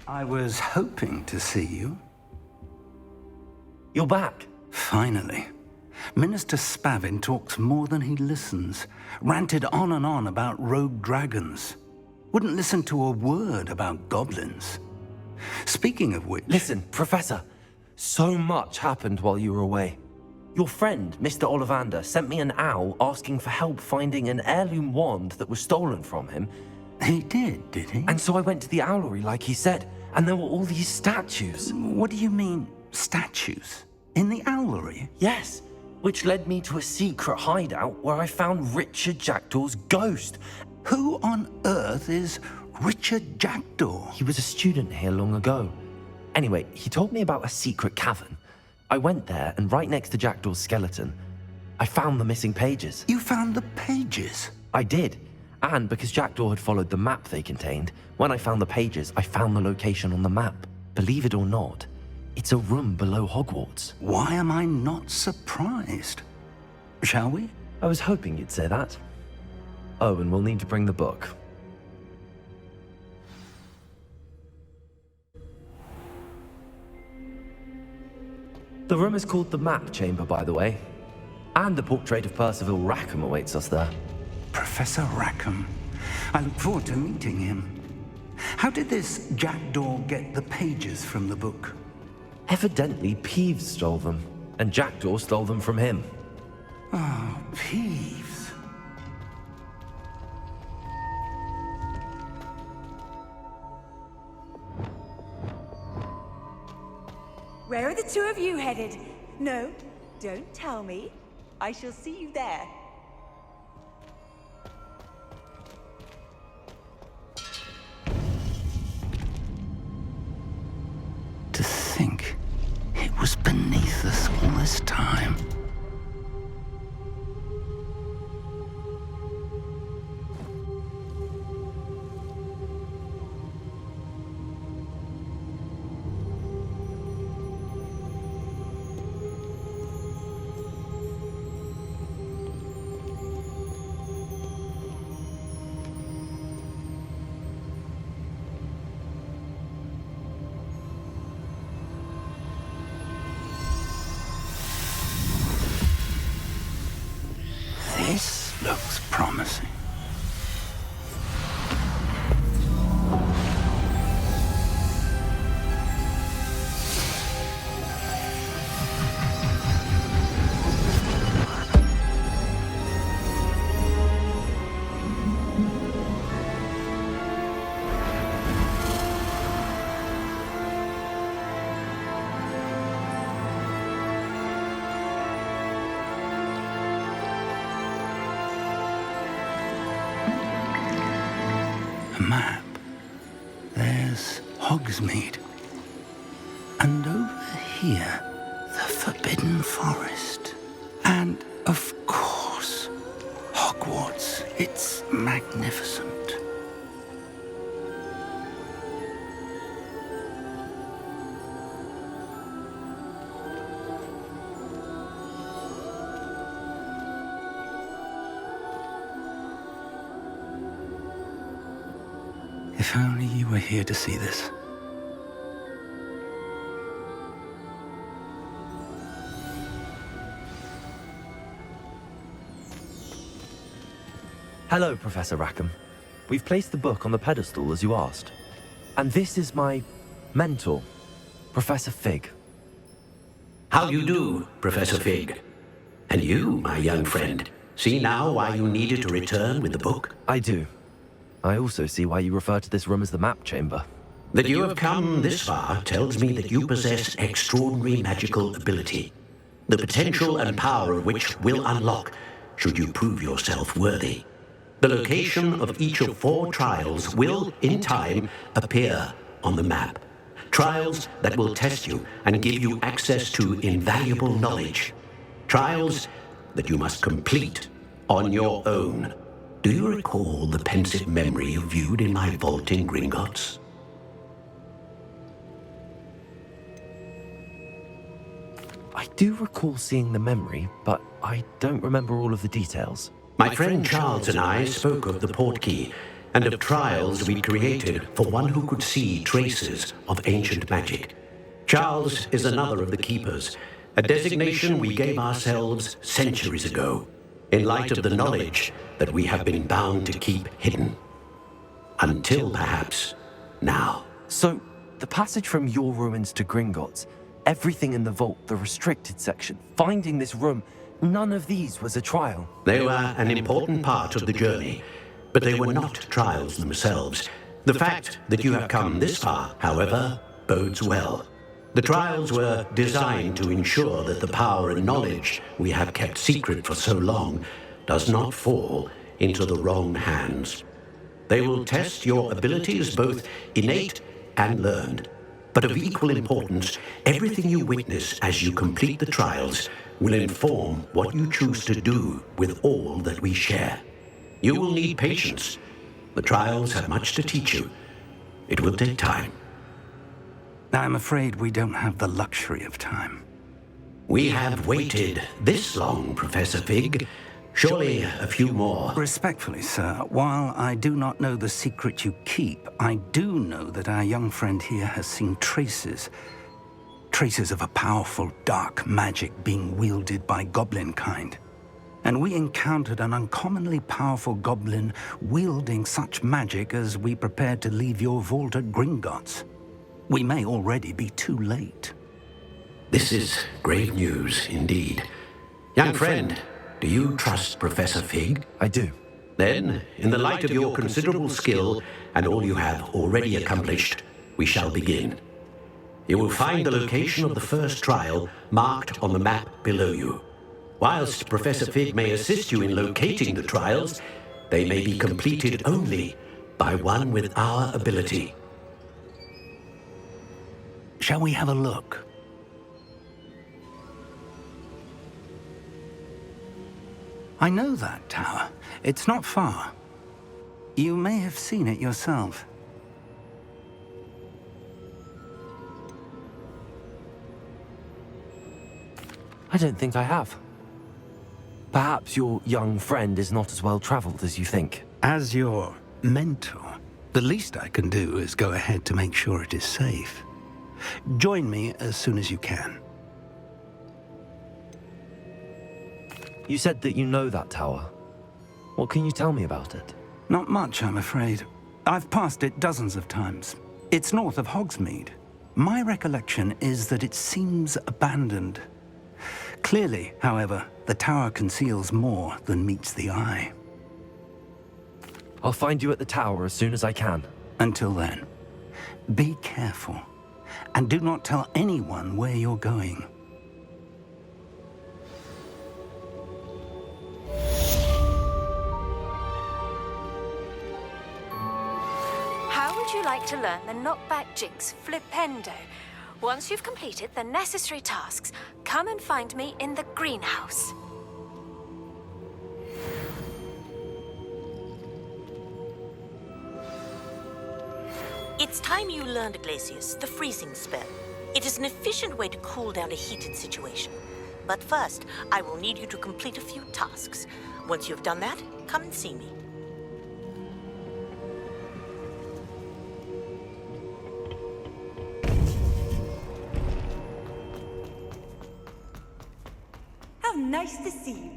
I was hoping to see you. You're back. Finally. Minister Spavin talks more than he listens. Ranted on and on about rogue dragons. Wouldn't listen to a word about goblins. Speaking of which... Listen, Professor. So much happened while you were away. Your friend, Mr. Ollivander, sent me an owl asking for help finding an heirloom wand that was stolen from him. He did he? And so I went to the owlery like he said, and there were all these statues. What do you mean, statues? In the owlery? Yes, which led me to a secret hideout where I found Richard Jackdaw's ghost. Who on earth is Richard Jackdaw? He was a student here long ago. Anyway, he told me about a secret cavern. I went there, and right next to Jackdaw's skeleton, I found the missing pages. You found the pages? I did. And because Jackdaw had followed the map they contained, when I found the pages, I found the location on the map. Believe it or not, it's a room below Hogwarts. Why am I not surprised? Shall we? I was hoping you'd say that. Oh, and we'll need to bring the book. The room is called the Map Chamber, by the way. And the portrait of Percival Rackham awaits us there. Professor Rackham. I look forward to meeting him. How did this Jackdaw get the pages from the book? Evidently, Peeves stole them, and Jackdaw stole them from him. Oh, Peeves. Where are the two of you headed? No, don't tell me. I shall see you there. To think it was beneath us all this time. This looks promising. Map. There's Hogsmeade. And over here, the Forbidden Forest. And, of course, Hogwarts. It's magnificent. If only you were here to see this. Hello, Professor Rackham. We've placed the book on the pedestal as you asked. And this is my mentor, Professor Fig. How do you do, Professor Fig? And you, my young friend, see now why you needed to return with the book? I do. I also see why you refer to this room as the Map Chamber. That you have come this far tells me that you possess extraordinary magical ability, the potential and power of which will unlock should you prove yourself worthy. The location of each of 4 trials will, in time, appear on the map. Trials that will test you and give you access to invaluable knowledge. Trials that you must complete on your own. Do you recall the pensive memory you viewed in my vault in Gringotts? I do recall seeing the memory, but I don't remember all of the details. My friend Charles and I spoke of the portkey and of trials we created for one who could see traces of ancient magic. Charles is another of the keepers, a designation we gave ourselves centuries ago, in light of the knowledge that we have been bound to keep hidden. Until perhaps now. So, the passage from your ruins to Gringotts, everything in the vault, the restricted section, finding this room, none of these was a trial. They were an important part of the journey, but they were not trials themselves. The fact that you have come this far, however, bodes well. The trials were designed to ensure that the power and knowledge we have kept secret for so long does not fall into the wrong hands. They will test your abilities, both innate and learned. But of equal importance, everything you witness as you complete the trials will inform what you choose to do with all that we share. You will need patience. The trials have much to teach you. It will take time. I'm afraid we don't have the luxury of time. We have waited this long, Professor Fig. Surely a few more. Respectfully, sir, while I do not know the secret you keep, I do know that our young friend here has seen traces of a powerful dark magic being wielded by goblin kind. And we encountered an uncommonly powerful goblin wielding such magic as we prepared to leave your vault at Gringotts. We may already be too late. This is grave news indeed. Young friend, do you trust Professor Fig? I do. Then, in the light of your considerable skill and all you have already accomplished, we shall begin. You will find the location of the first trial marked on the map below you. Whilst Professor Fig may assist you in locating the trials, they may be completed only by one with our ability. Shall we have a look? I know that tower. It's not far. You may have seen it yourself. I don't think I have. Perhaps your young friend is not as well traveled as you think. As your mentor, the least I can do is go ahead to make sure it is safe. Join me as soon as you can. You said that you know that tower. What can you tell me about it? Not much, I'm afraid. I've passed it dozens of times. It's north of Hogsmeade. My recollection is that it seems abandoned. Clearly, however, the tower conceals more than meets the eye. I'll find you at the tower as soon as I can. Until then, be careful, and do not tell anyone where you're going. How would you like to learn the knockback jinx flipendo? Once you've completed the necessary tasks, come and find me in the greenhouse. It's time you learned, Glacius, the freezing spell. It is an efficient way to cool down a heated situation. But first, I will need you to complete a few tasks. Once you've done that, come and see me. How nice to see you.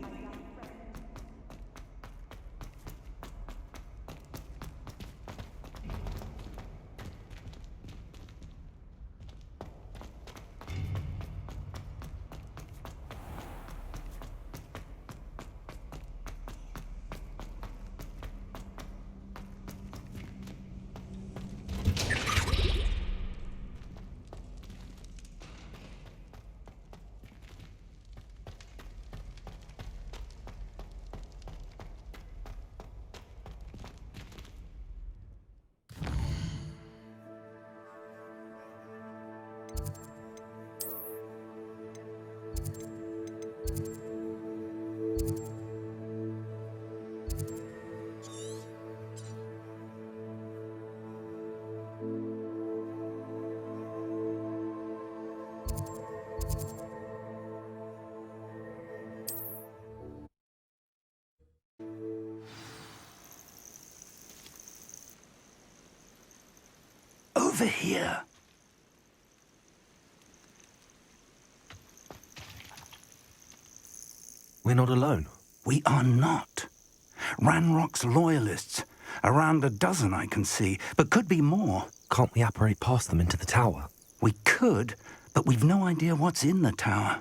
over here. We're not alone. We are not. Ranrock's loyalists. Around a dozen I can see, but could be more. Can't we apparate past them into the tower? We could, but we've no idea what's in the tower.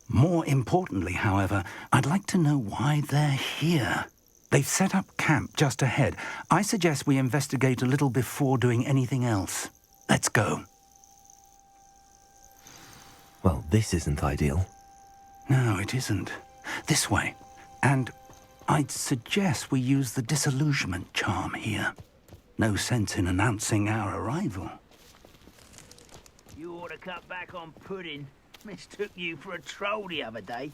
More importantly, however, I'd like to know why they're here. They've set up camp just ahead. I suggest we investigate a little before doing anything else. Let's go. Well, this isn't ideal. No, it isn't. This way. And I'd suggest we use the disillusionment charm here. No sense in announcing our arrival. You ought to cut back on pudding. Mistook you for a troll the other day.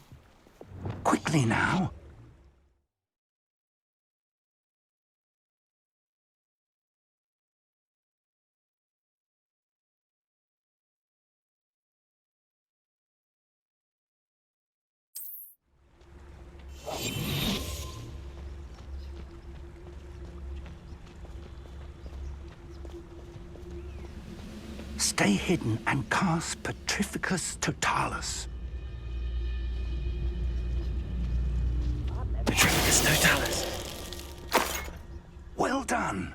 Quickly now. Stay hidden and cast Petrificus Totalis. Petrificus Totalis. Well done.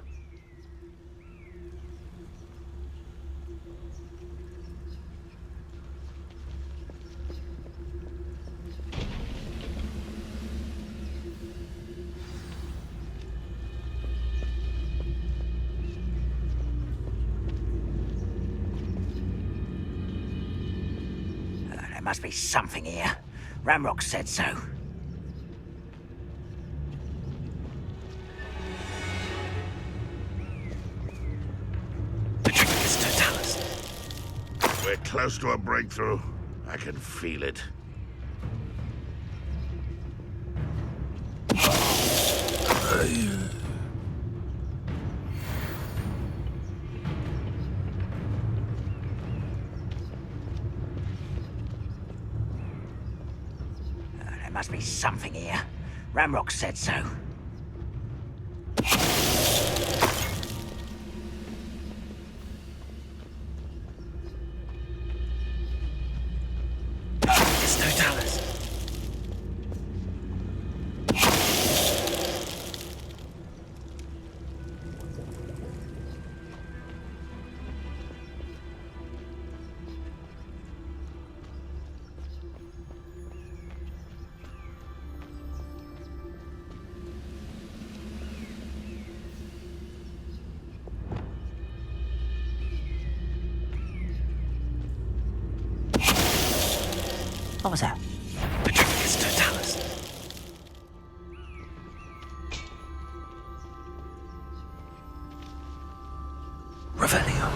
There must be something here. Ramrock said so. Petrificus Totalis. We're close to a breakthrough. I can feel it. There must be something here. Ramrock said so. Petrificus Totalis. What was that? Petrificus Totalis. Revelio.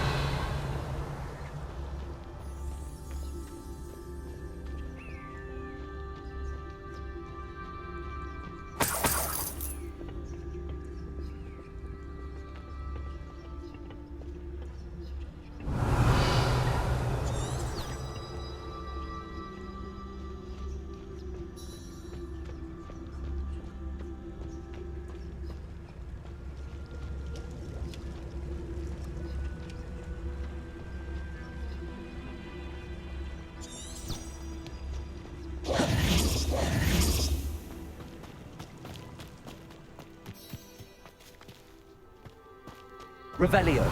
Revelio.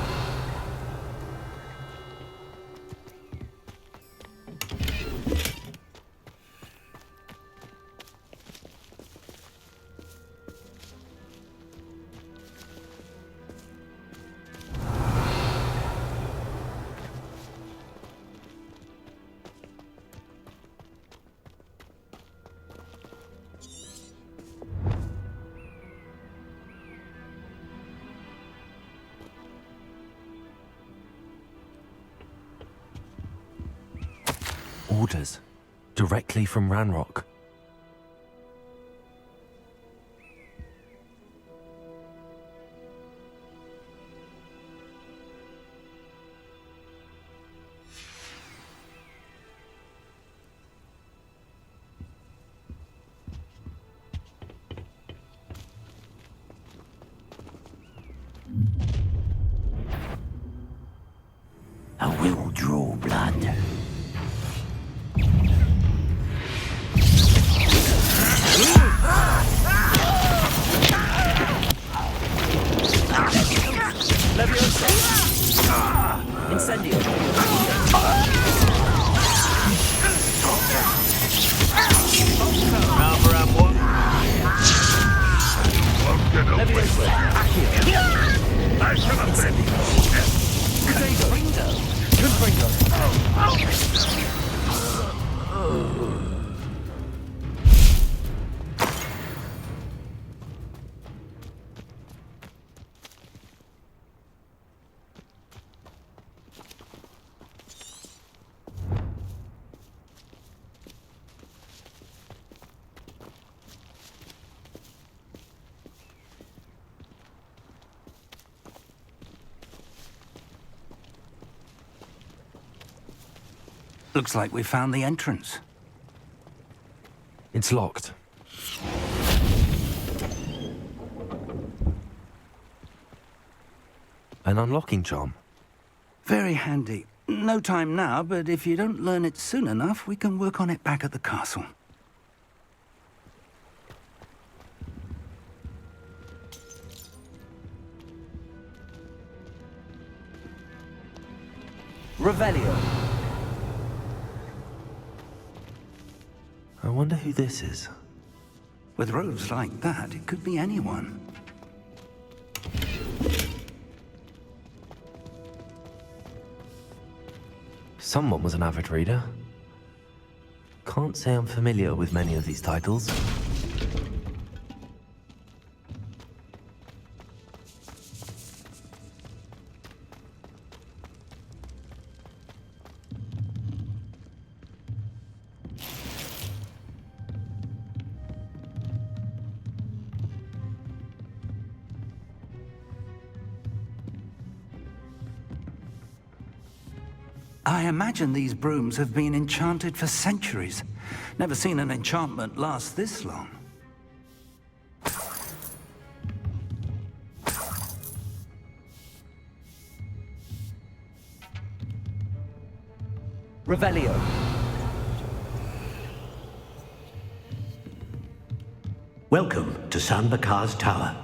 Orders. Directly from Ranrock. I will draw blood. Incendio! I shall Looks like we found the entrance. It's locked. An unlocking charm. Very handy. No time now, but if you don't learn it soon enough, we can work on it back at the castle. Revelio. I wonder who this is. With robes like that, it could be anyone. Someone was an avid reader. Can't say I'm familiar with many of these titles. I imagine these brooms have been enchanted for centuries. Never seen an enchantment last this long. Revelio. Welcome to San Bakar's Tower.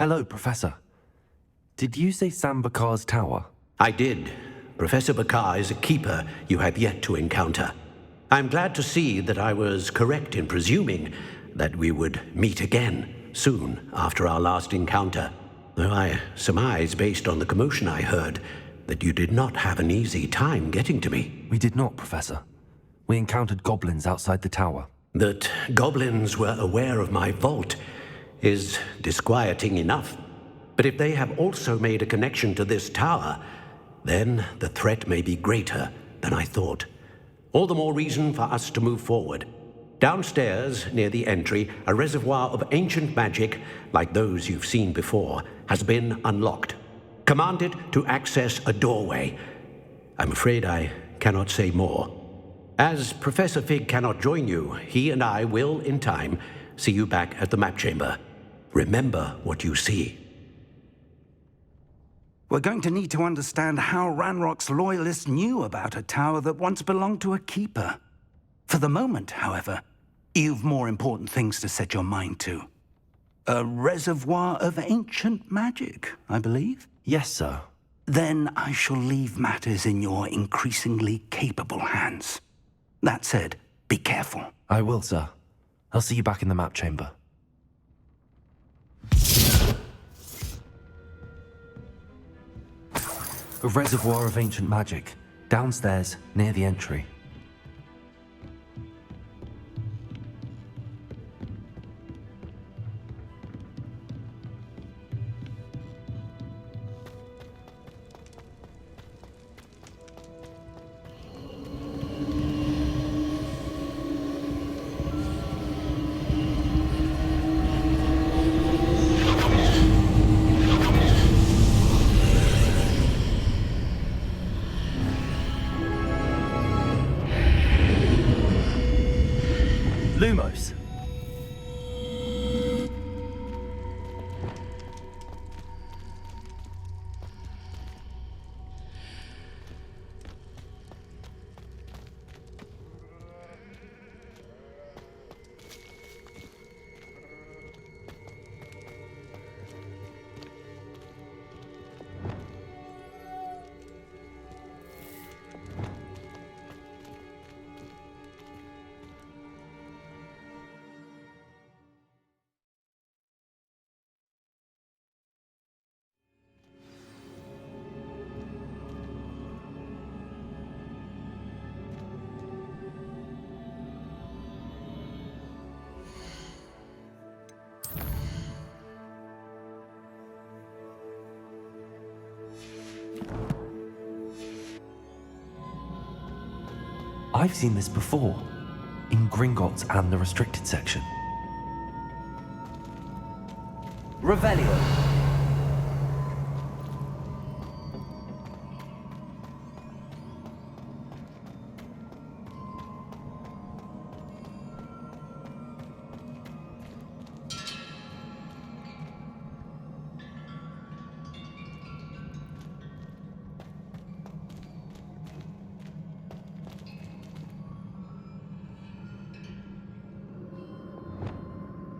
Hello, Professor. Did you say Sam Bakar's tower? I did. Professor Bakar is a keeper you have yet to encounter. I'm glad to see that I was correct in presuming that we would meet again soon after our last encounter. Though I surmise, based on the commotion I heard, that you did not have an easy time getting to me. We did not, Professor. We encountered goblins outside the tower. That goblins were aware of my vault is disquieting enough. But if they have also made a connection to this tower, then the threat may be greater than I thought. All the more reason for us to move forward. Downstairs, near the entry, a reservoir of ancient magic, like those you've seen before, has been unlocked. Command it to access a doorway. I'm afraid I cannot say more. As Professor Fig cannot join you, he and I will, in time, see you back at the map chamber. Remember what you see. We're going to need to understand how Ranrock's loyalists knew about a tower that once belonged to a keeper. For the moment, however, you've more important things to set your mind to. A reservoir of ancient magic, I believe? Yes, sir. Then I shall leave matters in your increasingly capable hands. That said, be careful. I will, sir. I'll see you back in the map chamber. A reservoir of ancient magic, downstairs, near the entry. I've seen this before, in Gringotts and the restricted section. Revelio.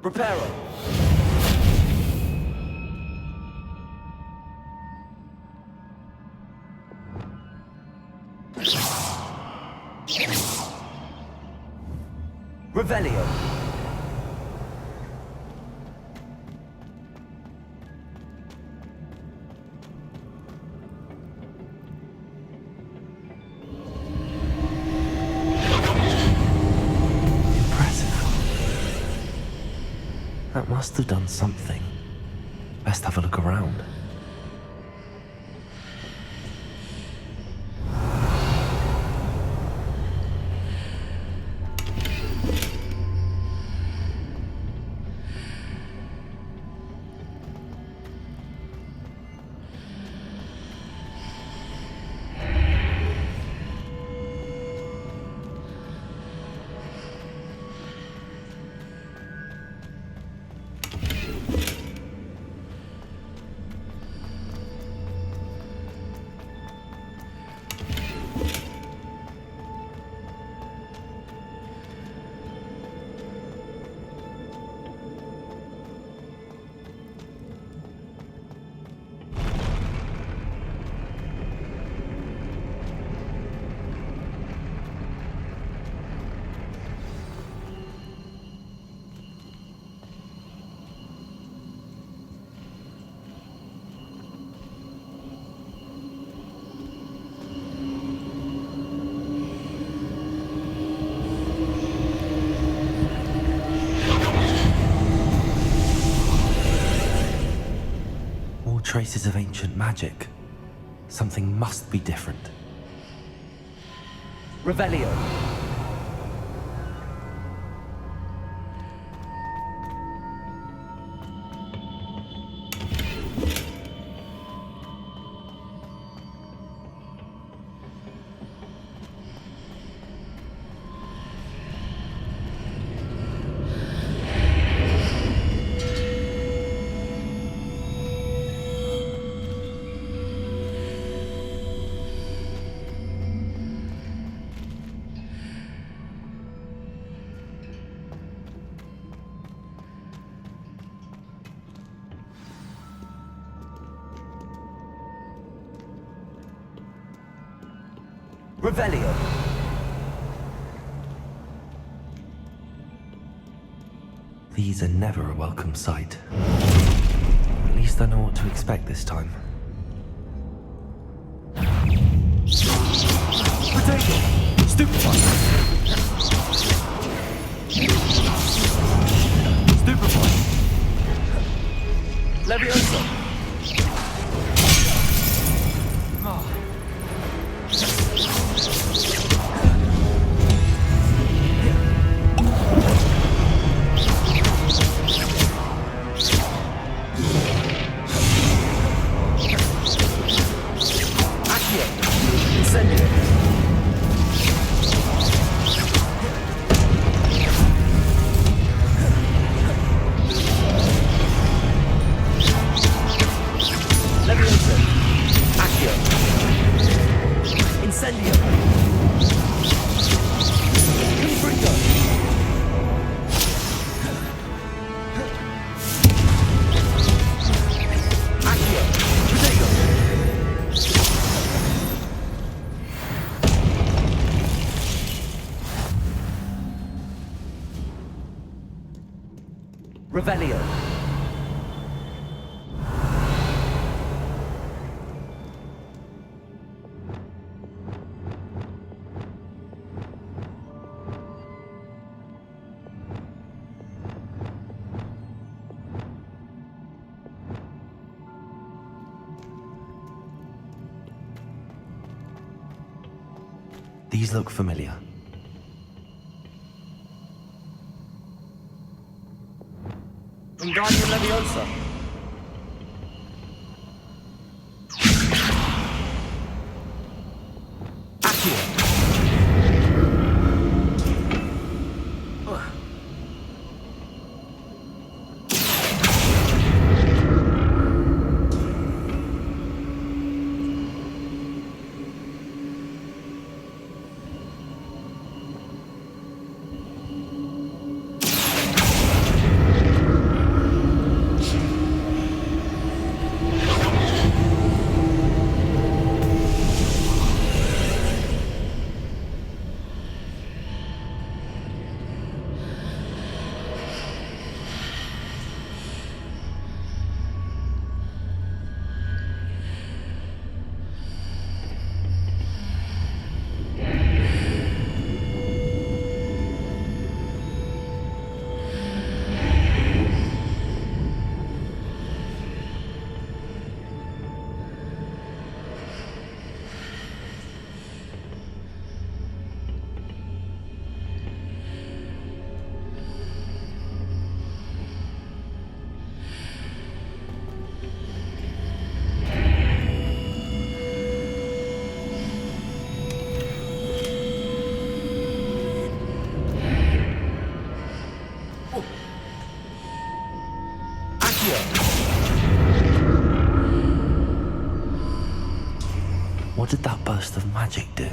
Reparo. Revelio. That must have done something. Best have a look around. Traces of ancient magic. Something must be different. Revelio. Revelio. These are never a welcome sight. At least I know what to expect this time. Potato! Stupefy! Stupefy! Leviosa! Revelio. These look familiar. Wingardium Leviosa. Accio. What did that burst of magic do?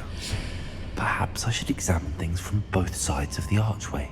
Perhaps I should examine things from both sides of the archway.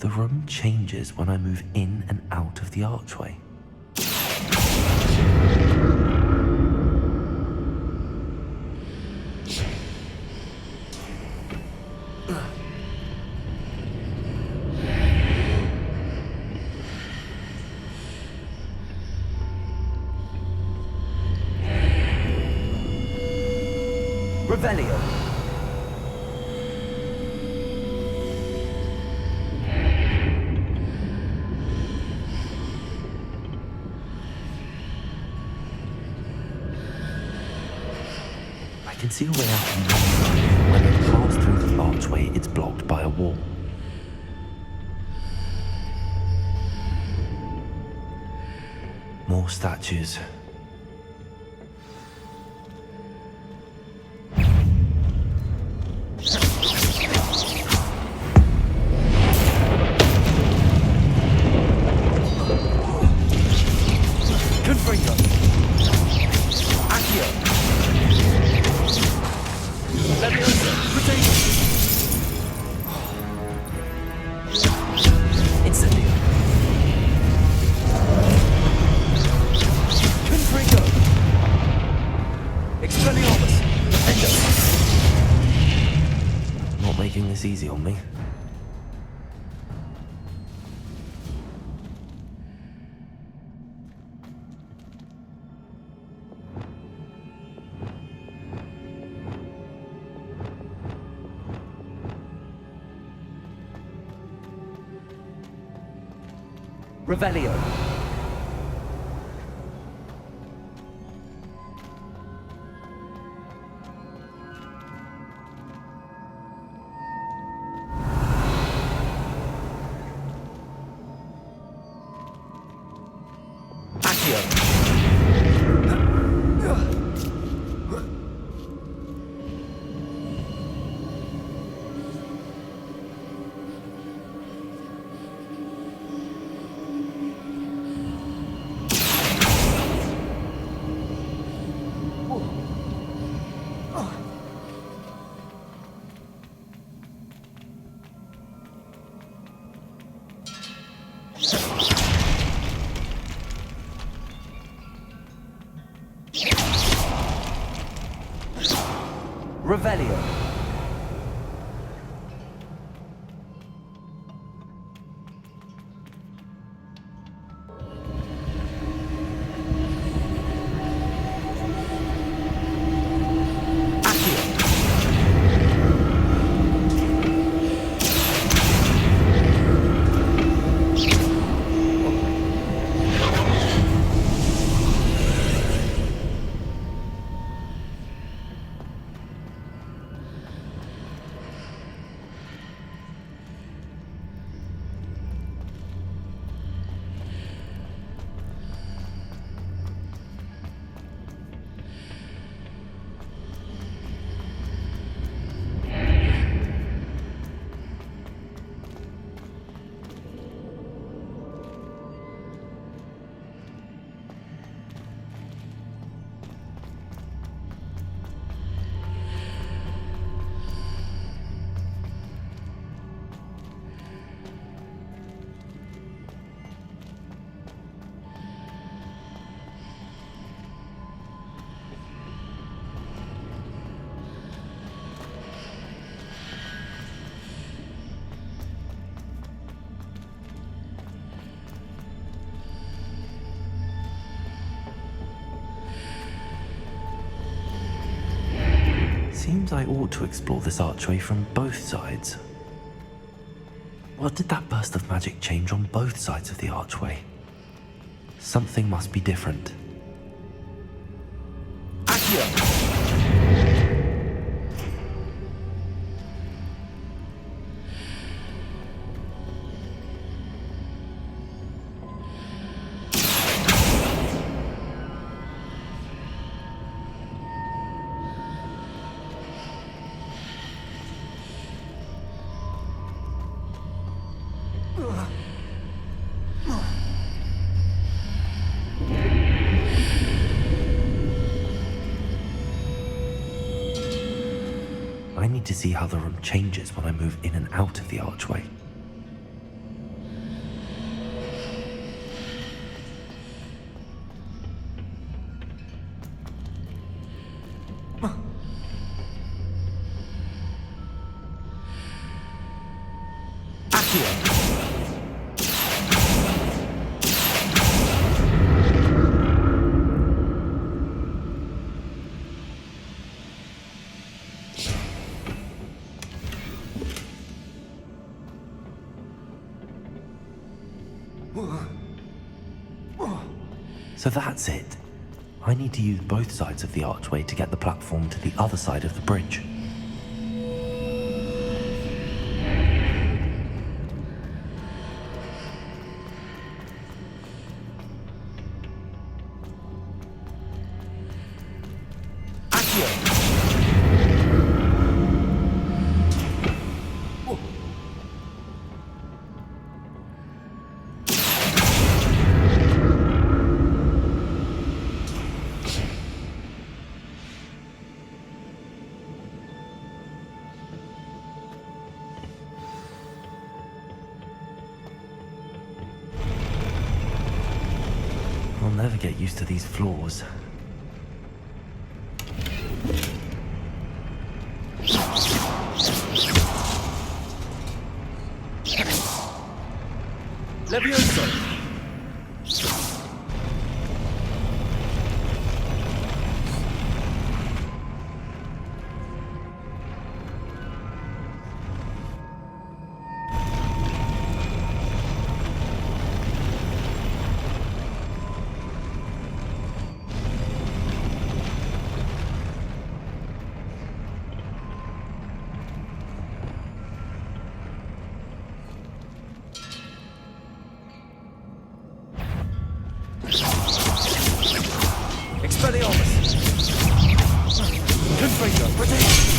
The room changes when I move in and out of the archway. Revelio. I can see a way out from one side. When I pass through the archway, it's blocked by a wall. More statues. Not making this easy on me. Revelio. Revelio. Seems I ought to explore this archway from both sides. What did that burst of magic change on both sides of the archway? Something must be different. Accio! I need to see how the room changes when I move in and out of the archway. So that's it. I need to use both sides of the archway to get the platform to the other side of the bridge. I'll never get used to these floors. Levioso! Expelliarmus! Confringo, protect!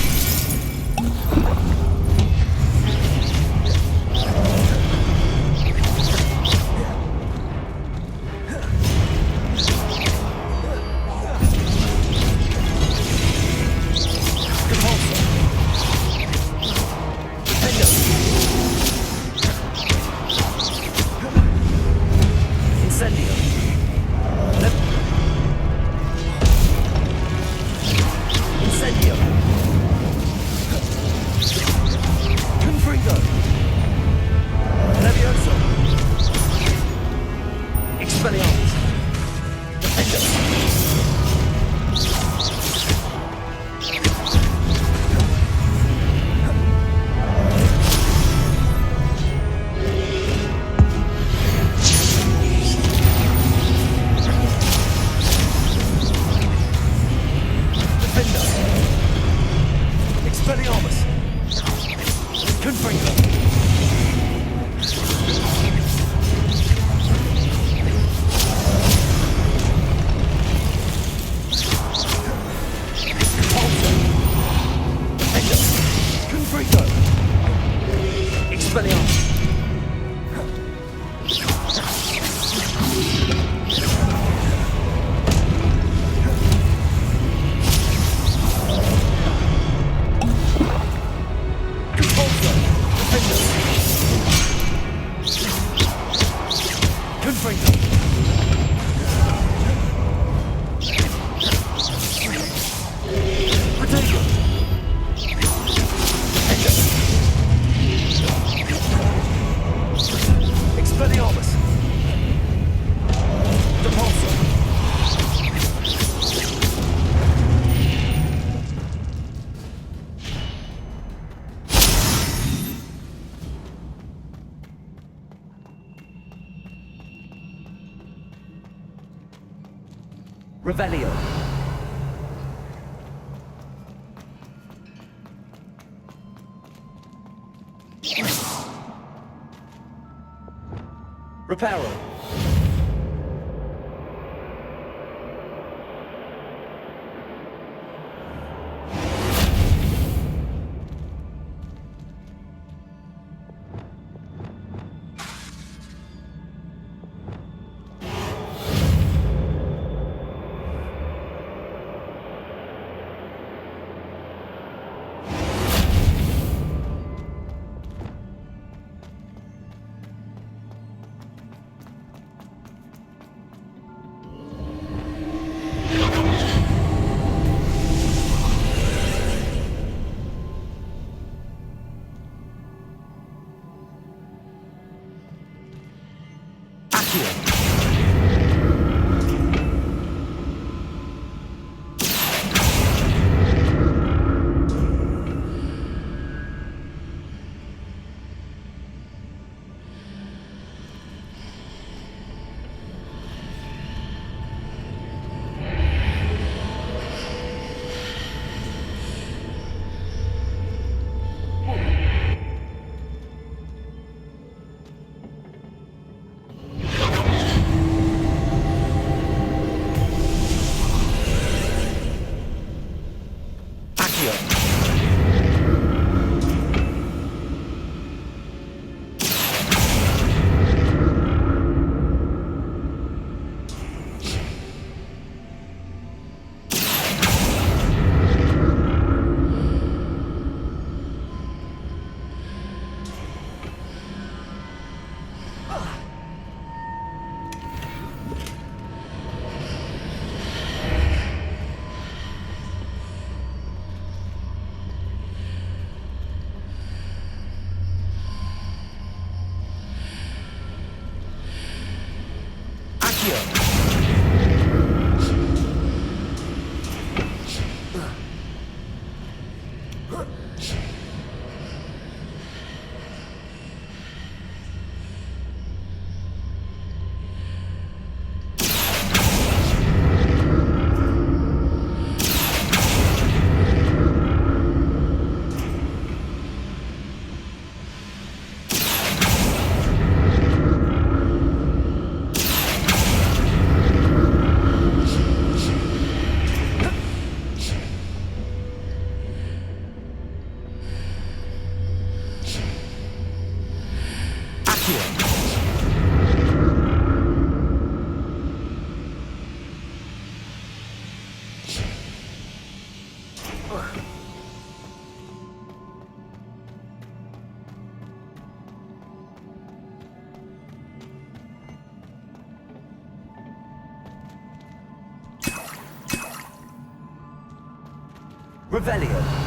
Revelio. Reparo. Revelio.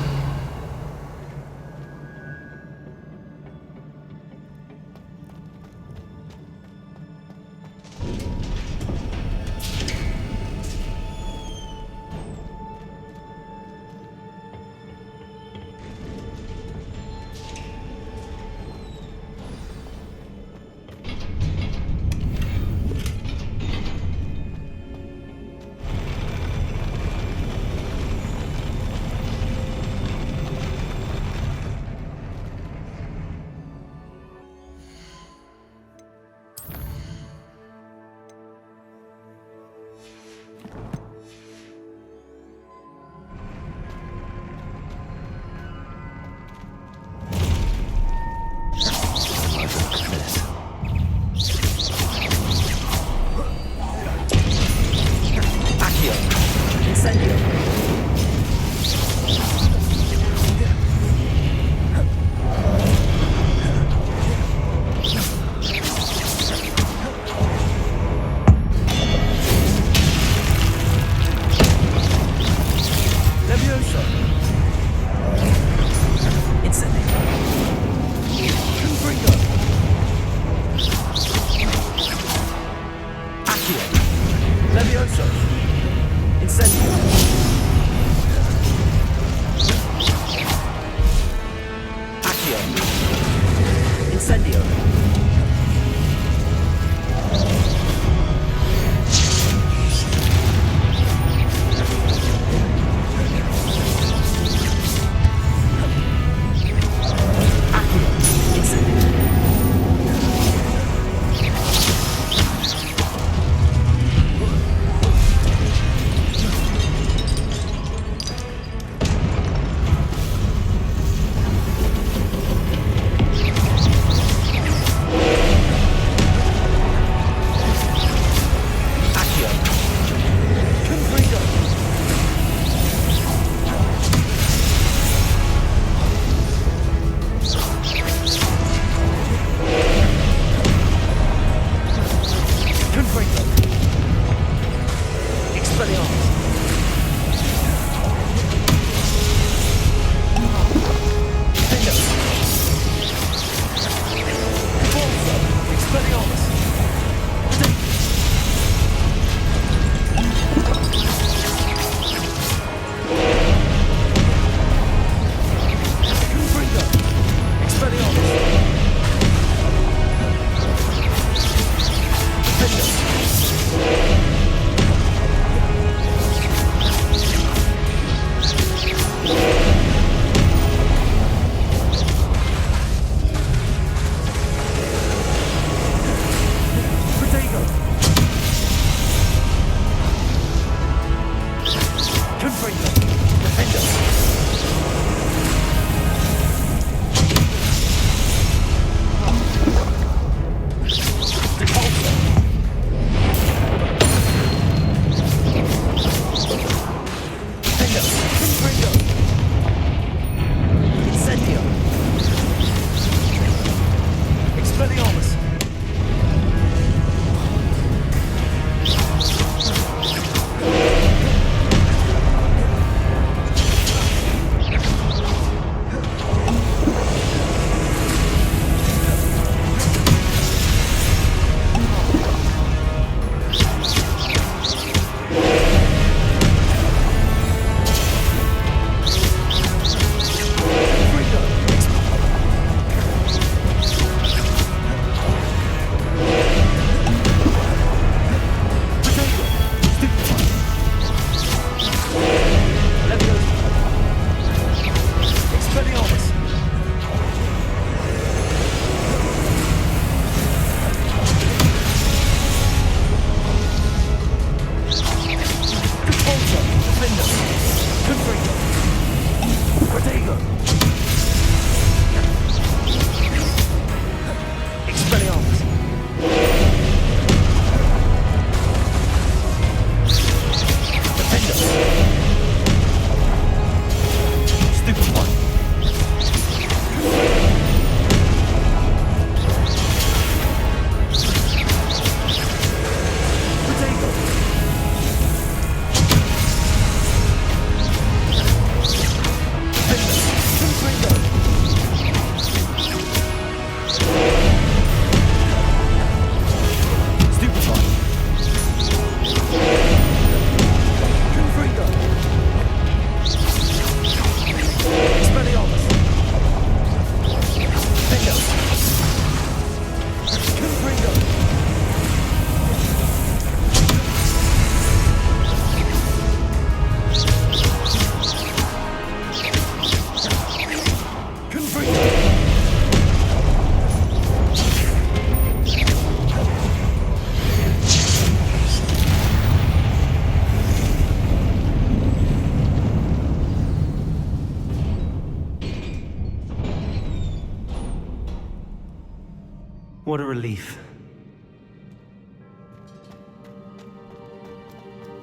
What a relief.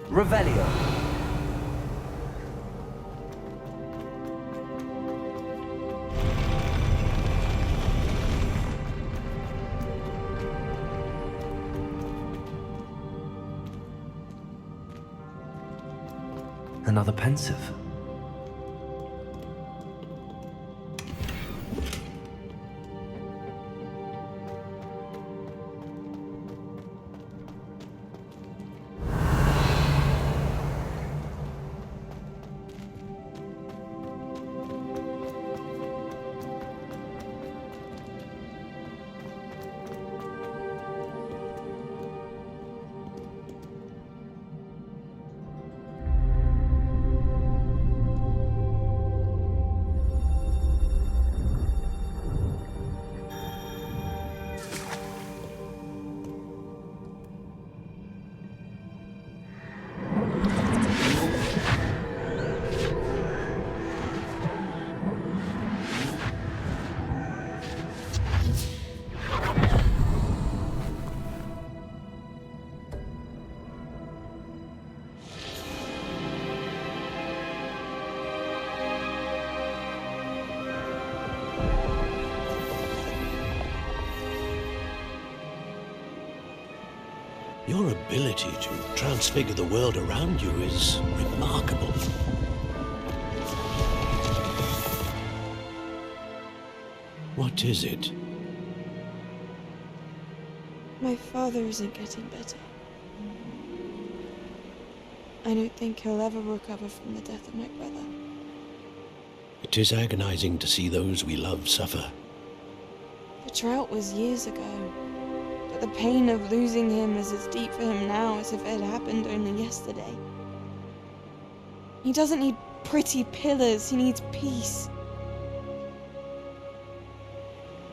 Revelio. Another pensive. Your ability to transfigure the world around you is remarkable. What is it? My father isn't getting better. I don't think he'll ever recover from the death of my brother. It is agonizing to see those we love suffer. The drought was years ago, but the pain of losing him is as deep for him now as if it had happened only yesterday. He doesn't need pretty pillars, he needs peace.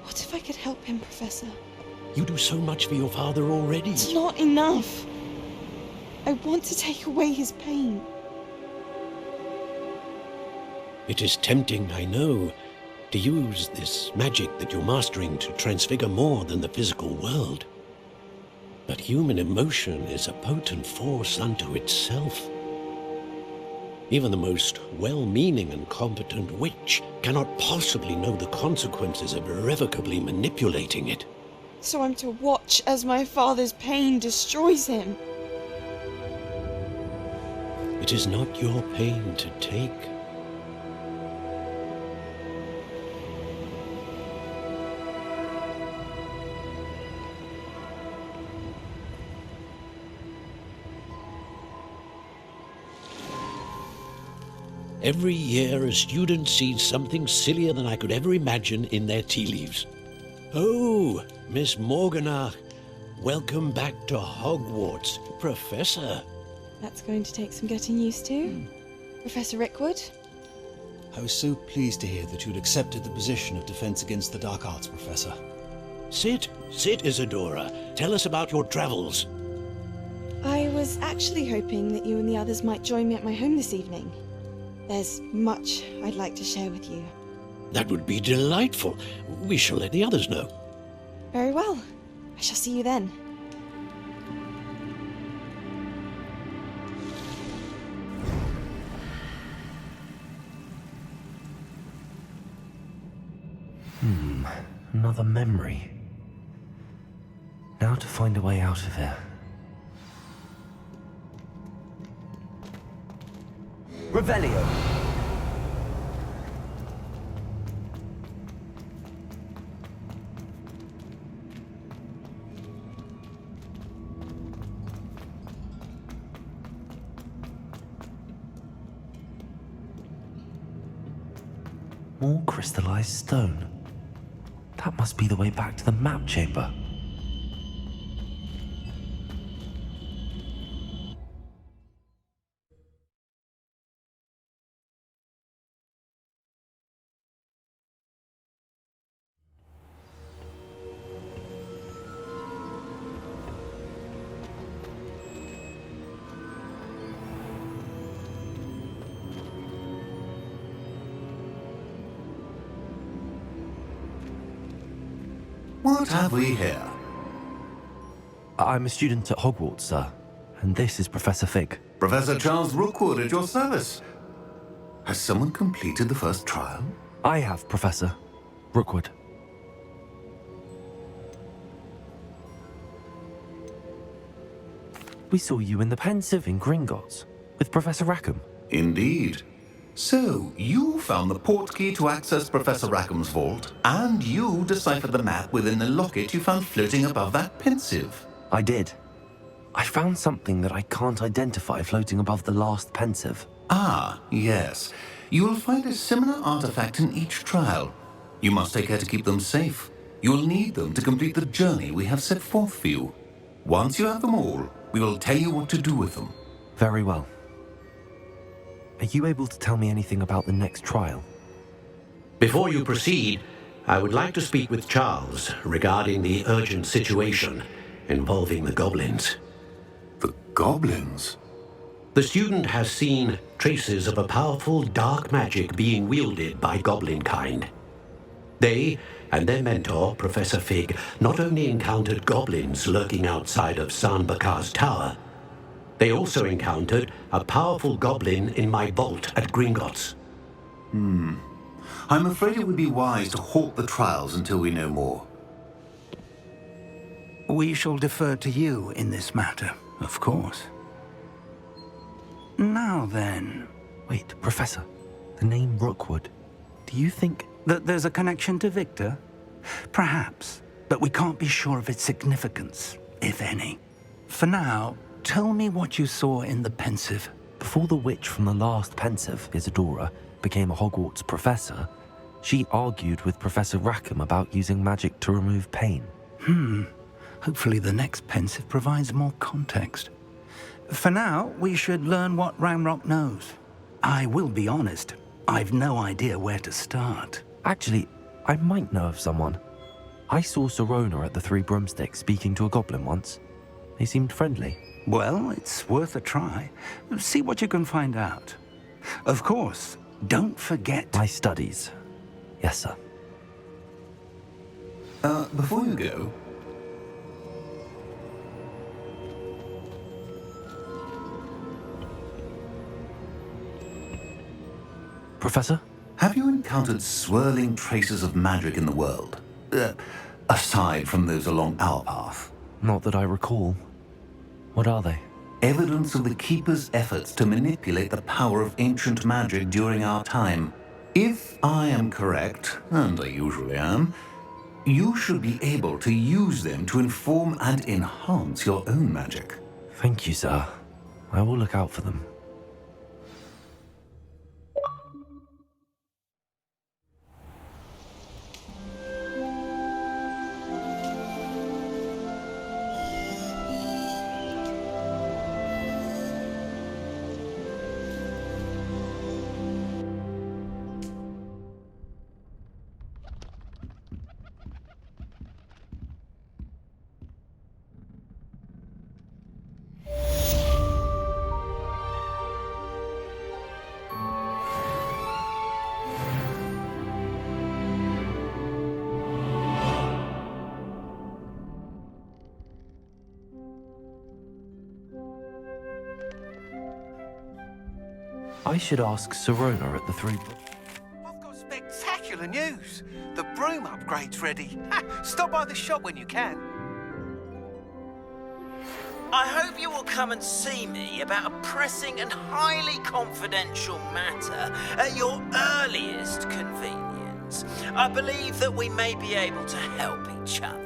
What if I could help him, Professor? You do so much for your father already. It's not enough. I want to take away his pain. It is tempting, I know, to use this magic that you're mastering to transfigure more than the physical world. But human emotion is a potent force unto itself. Even the most well-meaning and competent witch cannot possibly know the consequences of irrevocably manipulating it. So I'm to watch as my father's pain destroys him. It is not your pain to take. Every year, a student sees something sillier than I could ever imagine in their tea leaves. Oh, Miss Morganach, welcome back to Hogwarts, Professor. That's going to take some getting used to. Professor Rickwood? I was so pleased to hear that you'd accepted the position of Defense Against the Dark Arts, Professor. Sit, Isadora. Tell us about your travels. I was actually hoping that you and the others might join me at my home this evening. There's much I'd like to share with you. That would be delightful. We shall let the others know. Very well. I shall see you then. Another memory. Now to find a way out of here. Revelio. More crystallized stone. That must be the way back to the map chamber. What have we here? I'm a student at Hogwarts, sir, and this is Professor Fig. Professor Charles Rookwood at your service. Has someone completed the first trial? I have, Professor Rookwood. We saw you in the Pensive in Gringotts with Professor Rackham. Indeed. So, you found the portkey to access Professor Rackham's vault, and you deciphered the map within the locket you found floating above that Pensive. I did. I found something that I can't identify floating above the last Pensive. Ah, yes. You will find a similar artifact in each trial. You must take care to keep them safe. You will need them to complete the journey we have set forth for you. Once you have them all, we will tell you what to do with them. Very well. Are you able to tell me anything about the next trial? Before you proceed, I would like to speak with Charles regarding the urgent situation involving the goblins. The goblins? The student has seen traces of a powerful dark magic being wielded by goblin kind. They and their mentor, Professor Fig, not only encountered goblins lurking outside of San Bakar's tower, they also encountered a powerful goblin in my vault at Gringotts. I'm afraid it would be wise to halt the trials until we know more. We shall defer to you in this matter, of course. Now then... Wait, Professor. The name Rookwood. Do you think... that there's a connection to Victor? Perhaps, but we can't be sure of its significance, if any. For now, tell me what you saw in the Pensive. Before the witch from the last Pensive, Isadora, became a Hogwarts professor, she argued with Professor Rackham about using magic to remove pain. Hopefully the next Pensive provides more context. For now, we should learn what Ranrock knows. I will be honest, I've no idea where to start. Actually, I might know of someone. I saw Sirona at the Three Broomsticks speaking to a goblin once. They seemed friendly. Well, it's worth a try. See what you can find out. Of course, don't forget... My studies. Yes, sir. Before you go... Professor? Have you encountered swirling traces of magic in the world? Aside from those along our path? Not that I recall. What are they? Evidence of the Keeper's efforts to manipulate the power of ancient magic during our time. If I am correct, and I usually am, you should be able to use them to inform and enhance your own magic. Thank you, sir. I will look out for them. I should ask Sirona at the Three... I've got spectacular news. The broom upgrade's ready. Stop by the shop when you can. I hope you will come and see me about a pressing and highly confidential matter at your earliest convenience. I believe that we may be able to help each other.